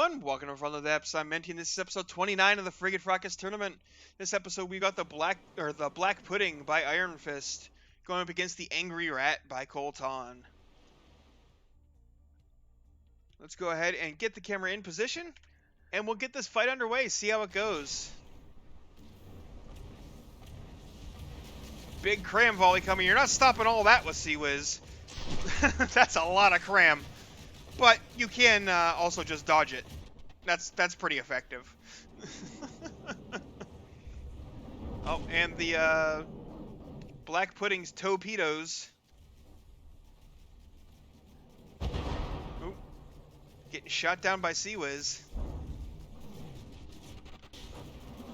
everyone, welcome to Front of the Depths. I'm Menti, and this is episode 29 of the Frigate Fracas tournament. This episode we got the Black Pudding by Iron Fist going up against the Angry Rat by Colton. Let's go ahead and get the camera in position, and we'll get this fight underway, see how it goes. Big cram volley coming. You're not stopping all that with Sea Whiz. That's a lot of cram. But you can also just dodge it. That's pretty effective. Oh, and the Black Pudding's torpedoes. Ooh, getting shot down by Sea Whiz.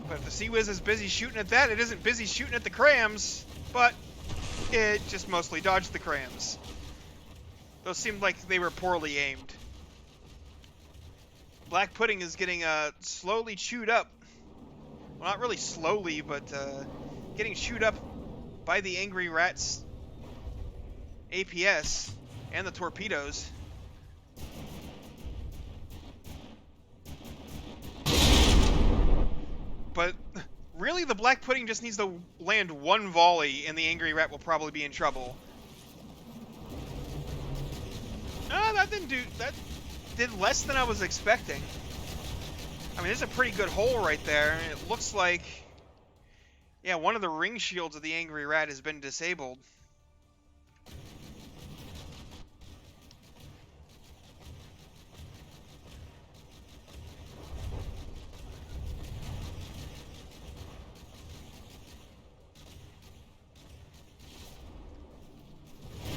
But if the Sea Whiz is busy shooting at that, it isn't busy shooting at the crams. But it just mostly dodged the crams. Those seemed like they were poorly aimed. Black Pudding is getting slowly chewed up. Well, not really slowly, but getting chewed up by the Angry Rat's APS and the torpedoes. But really, the Black Pudding just needs to land one volley, and the Angry Rat will probably be in trouble. That did less than I was expecting. I mean, there's a pretty good hole right there. It looks like, yeah, one of the ring shields of the Angry Rat has been disabled.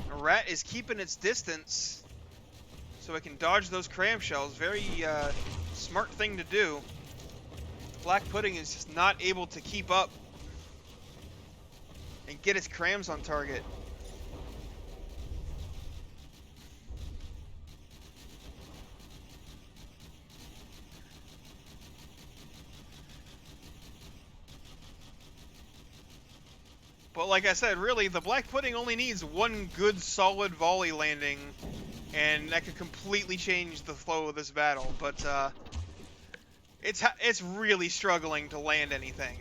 The Rat is keeping its distance so it can dodge those cram shells. Very smart thing to do. Black Pudding is just not able to keep up and get its crams on target. But like I said, really, the Black Pudding only needs one good solid volley landing, and that could completely change the flow of this battle. But it's really struggling to land anything.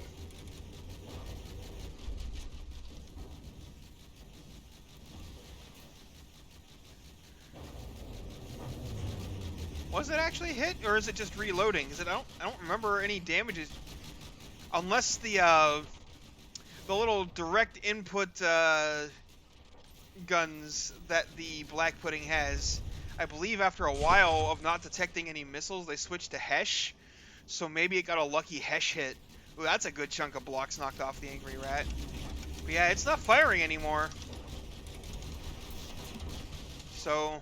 Was it actually hit, or is it just reloading? Because I don't remember any damages, unless the little direct input guns that the Black Pudding has. I believe after a while of not detecting any missiles, they switched to Hesh. So maybe it got a lucky Hesh hit. Ooh, that's a good chunk of blocks knocked off the Angry Rat. But yeah, it's not firing anymore. So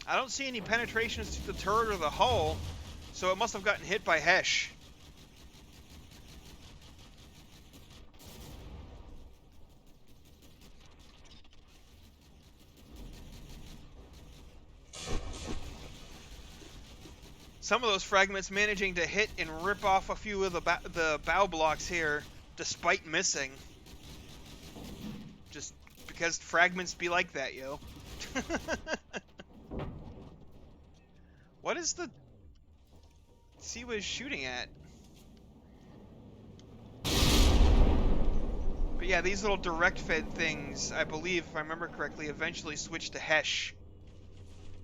I don't see any penetrations to the turret or the hull. So it must have gotten hit by Hesh. Some of those fragments managing to hit and rip off a few of the bow blocks here, despite missing. Just because fragments be like that, yo. What is the Sea Whiz shooting at? But yeah, these little direct fed things, I believe, if I remember correctly, eventually switched to Hesh.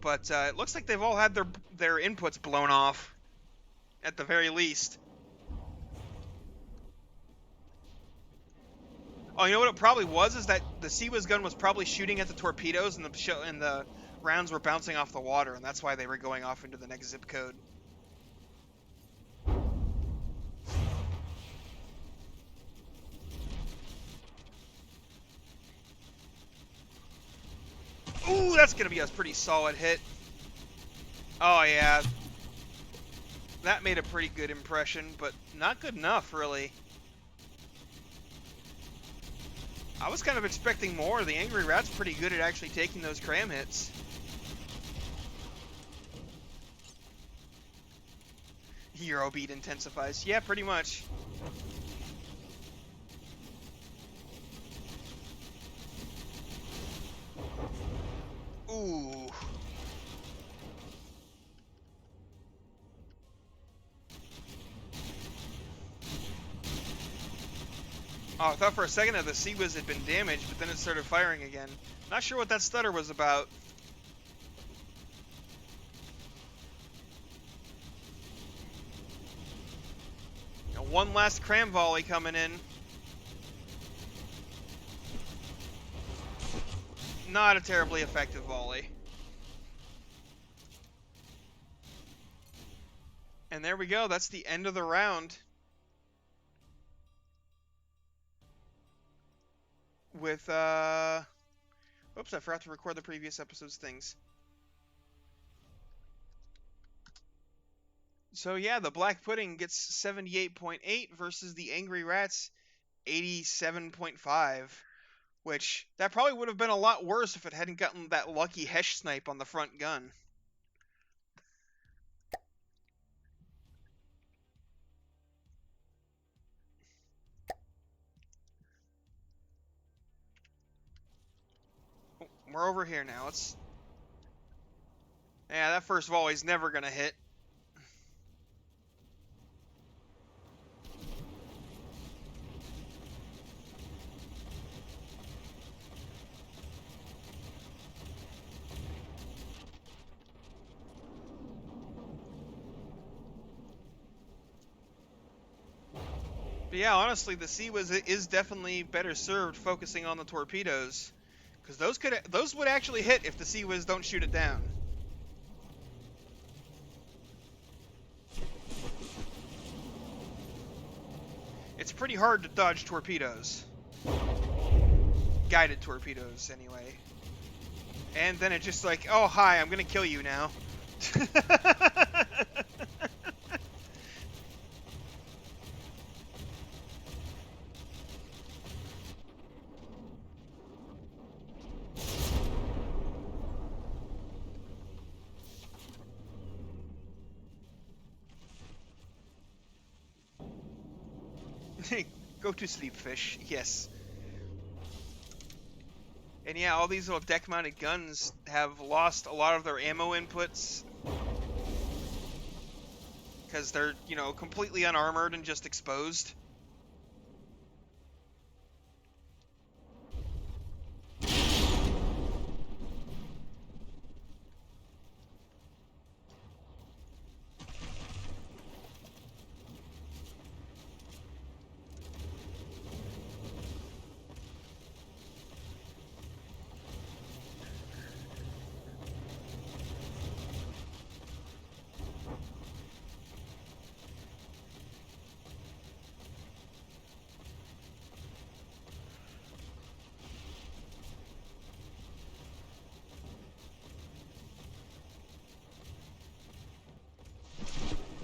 But it looks like they've all had their inputs blown off, at the very least. Oh, you know what it probably was? Is that the Sea Whiz gun was probably shooting at the torpedoes, and the rounds were bouncing off the water, and that's why they were going off into the next zip code. Ooh, that's going to be a pretty solid hit. Oh, yeah. That made a pretty good impression, but not good enough, really. I was kind of expecting more. The Angry Rat's pretty good at actually taking those cram hits. Euro beat intensifies. Yeah, pretty much. Ooh. Oh, I thought for a second that the Sea-Wiz had been damaged, but then it started firing again. Not sure what that stutter was about. Now, one last cram volley coming in. Not a terribly effective volley. And there we go. That's the end of the round. With, oops, I forgot to record the previous episode's things. So yeah, the Black Pudding gets 78.8 versus the Angry Rats 87.5, which that probably would have been a lot worse if it hadn't gotten that lucky Hesh snipe on the front gun. Oh, we're over here now. Yeah, that first volley's never gonna hit. But yeah, honestly, the Sea-Wiz is definitely better served focusing on the torpedoes, because those would actually hit if the Sea-Wiz don't shoot it down. It's pretty hard to dodge torpedoes. Guided torpedoes, anyway. And then it's just like, oh, hi, I'm gonna kill you now. Go to sleep, fish. Yes. And yeah, all these little deck-mounted guns have lost a lot of their ammo inputs because they're, you know, completely unarmored and just exposed.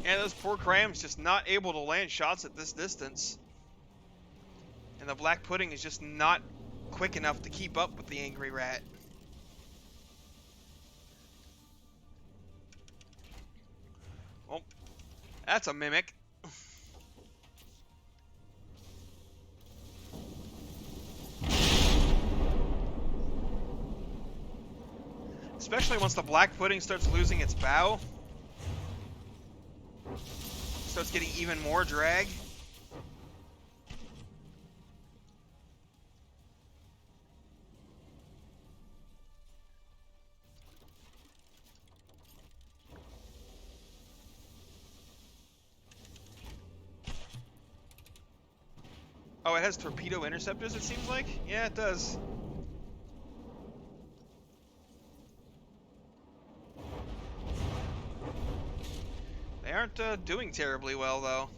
Yeah, those poor crams just not able to land shots at this distance. And the Black Pudding is just not quick enough to keep up with the Angry Rat. Oh, that's a mimic. Especially once the Black Pudding starts losing its bow. Starts getting even more drag. Oh, it has torpedo interceptors, it seems like? Yeah, it does. They aren't doing terribly well, though.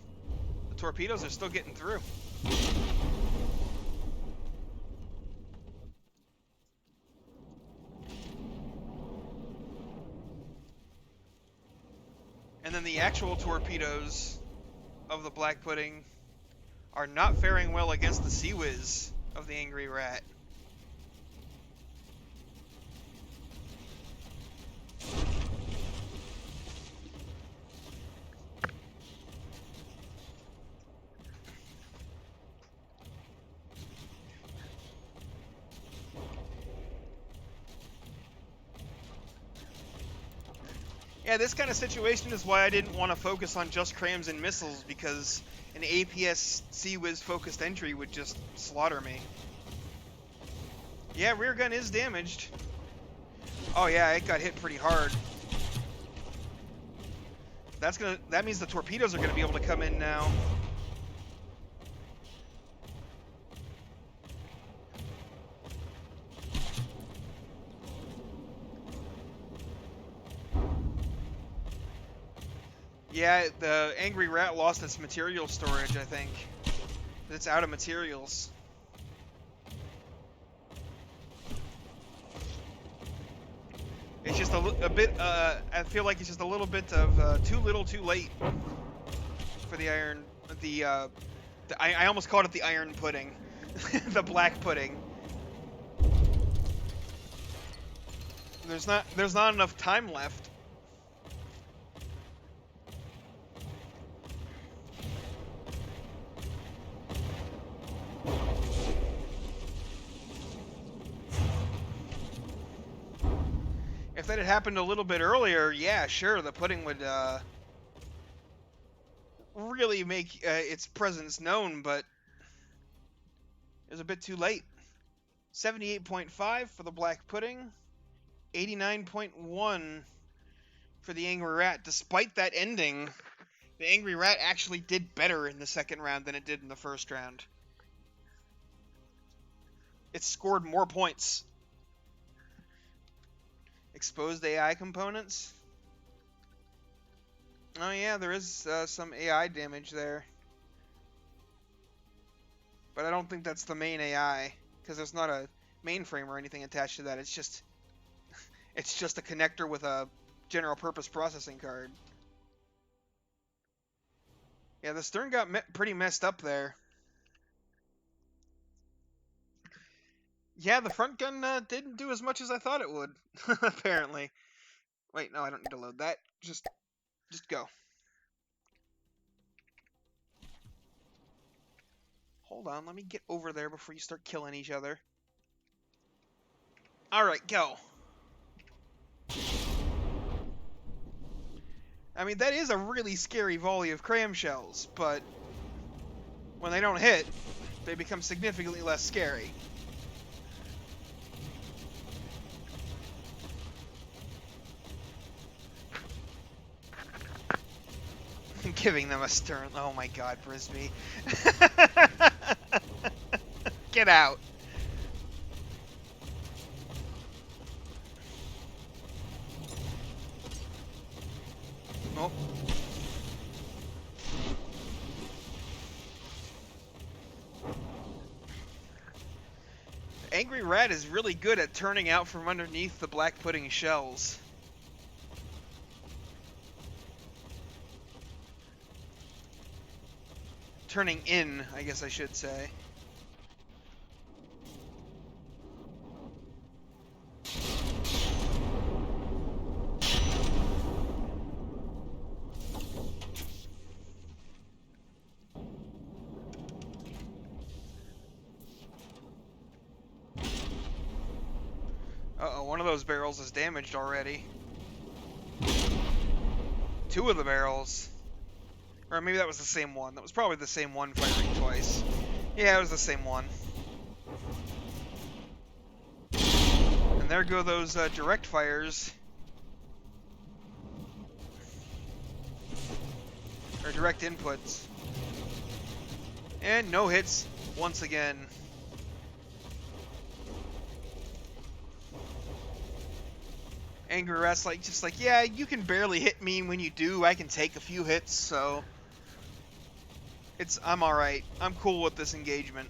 The torpedoes are still getting through. And then the actual torpedoes of the Black Pudding are not faring well against the Sea-Wiz of the Angry Rat. Yeah, this kind of situation is why I didn't want to focus on just crams and missiles, because an APS Sea-Wiz focused entry would just slaughter me. Yeah, rear gun is damaged. Oh yeah, it got hit pretty hard. That means the torpedoes are gonna be able to come in now. Yeah, the Angry Rat lost its material storage, I think. It's out of materials. It's just a bit, I feel like it's just a little bit of too little too late for the iron, I almost called it the iron pudding. The black pudding. There's not enough time left. If that had happened a little bit earlier, yeah, sure, the pudding would really make its presence known, but it was a bit too late. 78.5 for the black pudding, 89.1 for the Angry Rat. Despite that ending, the Angry Rat actually did better in the second round than it did in the first round. It scored more points. Exposed AI components? Oh yeah, there is some AI damage there. But I don't think that's the main AI, because there's not a mainframe or anything attached to that. It's just a connector with a general purpose processing card. Yeah, the stern got pretty messed up there. Yeah, the front gun didn't do as much as I thought it would, apparently. Wait, no, I don't need to load that. Just go. Hold on, let me get over there before you start killing each other. Alright, go. I mean, that is a really scary volley of cram shells, but when they don't hit, they become significantly less scary. Giving them a stern... Oh my god, Brisby. Get out. Oh. Angry Rat is really good at turning out from underneath the black pudding shells. Turning in, I guess I should say. Uh-oh, one of those barrels is damaged already. Two of the barrels. Or maybe that was the same one. That was probably the same one firing twice. Yeah, it was the same one. And there go those direct fires. Or direct inputs. And no hits once again. Angry Rat's just like, yeah, you can barely hit me. When you do, I can take a few hits, so I'm alright. I'm cool with this engagement.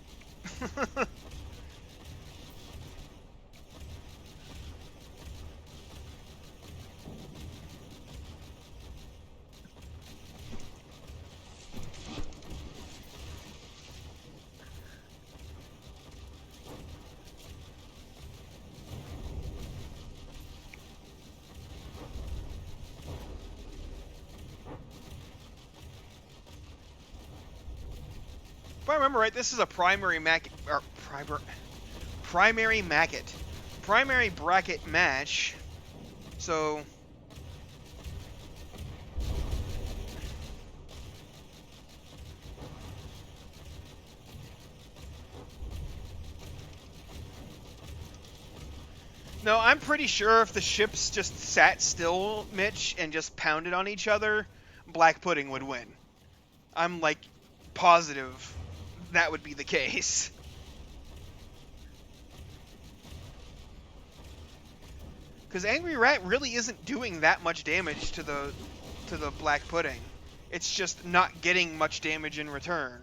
If I remember right, this is a primary bracket match, so No, I'm pretty sure if the ships just sat still, Mitch, and just pounded on each other, Black Pudding would win. I'm, like, positive that would be the case. Because Angry Rat really isn't doing that much damage to the Black Pudding. It's just not getting much damage in return.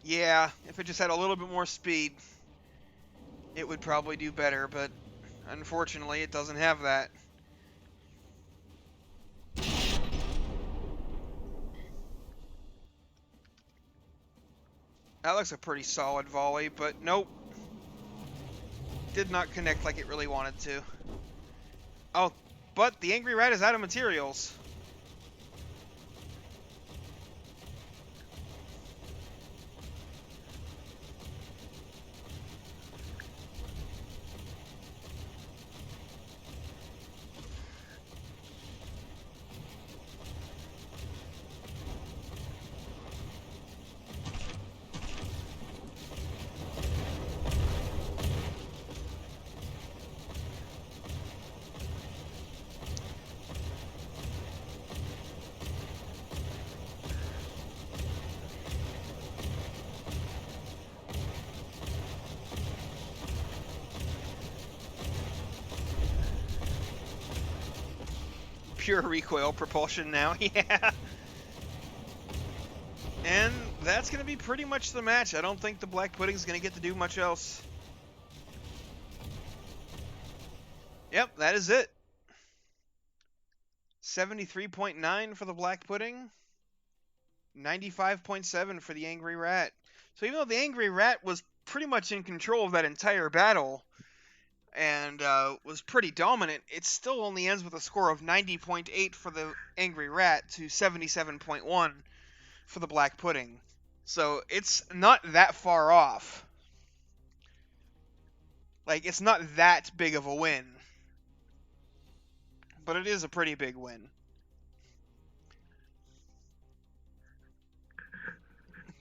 Yeah, if it just had a little bit more speed, it would probably do better, but unfortunately it doesn't have that. That looks a pretty solid volley, but nope. Did not connect like it really wanted to. Oh, but the Angry Rat is out of materials. Pure recoil propulsion now, yeah. And that's going to be pretty much the match. I don't think the Black Pudding's going to get to do much else. Yep, that is it. 73.9 for the Black Pudding. 95.7 for the Angry Rat. So even though the Angry Rat was pretty much in control of that entire battle and was pretty dominant, it still only ends with a score of 90.8 for the Angry Rat to 77.1 for the Black Pudding. So it's not that far off. Like, it's not that big of a win. But it is a pretty big win.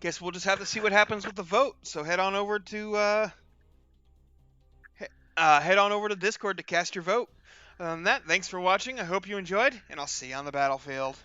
Guess we'll just have to see what happens with the vote. So head on over to Discord to cast your vote. Other than that, thanks for watching. I hope you enjoyed, and I'll see you on the battlefield.